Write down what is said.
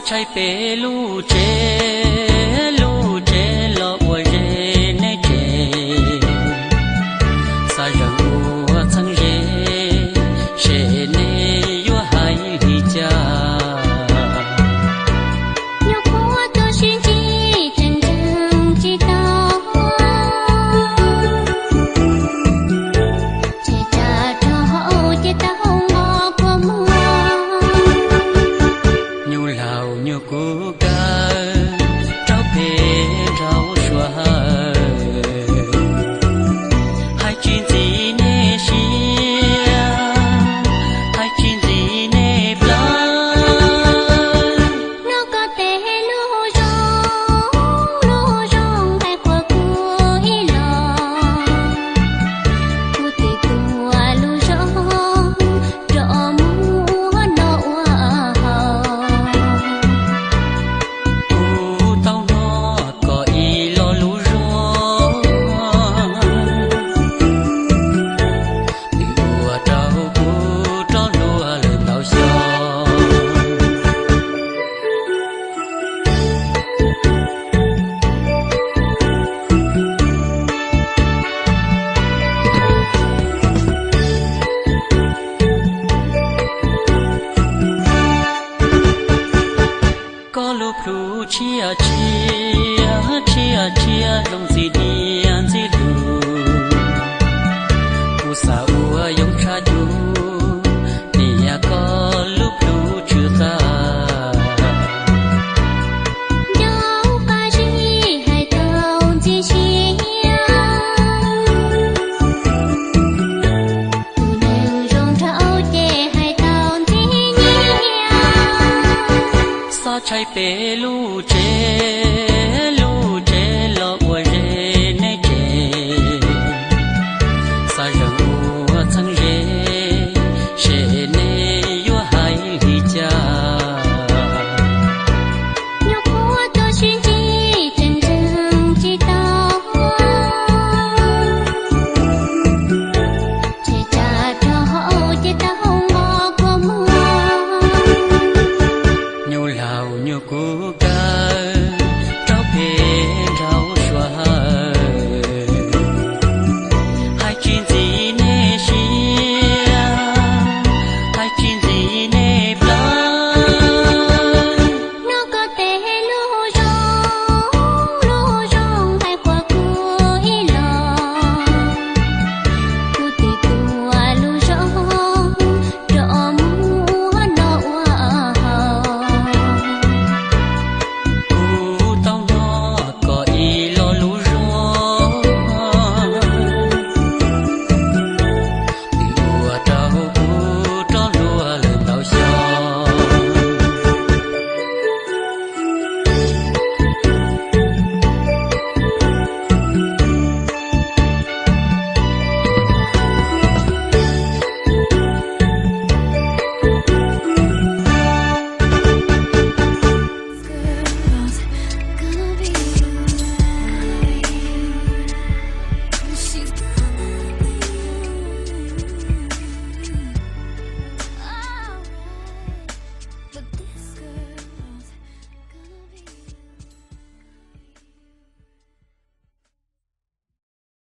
才被路接了我人的街，啥人我曾认，谁呢又还离家。chia long gì đi an gì lu u sa u yong cha du ni ya ko lu lu chư ta đâu ca gì hay đâu gì chia tu nêu rong trao chê hay đâu gì nhia sa chai pe lu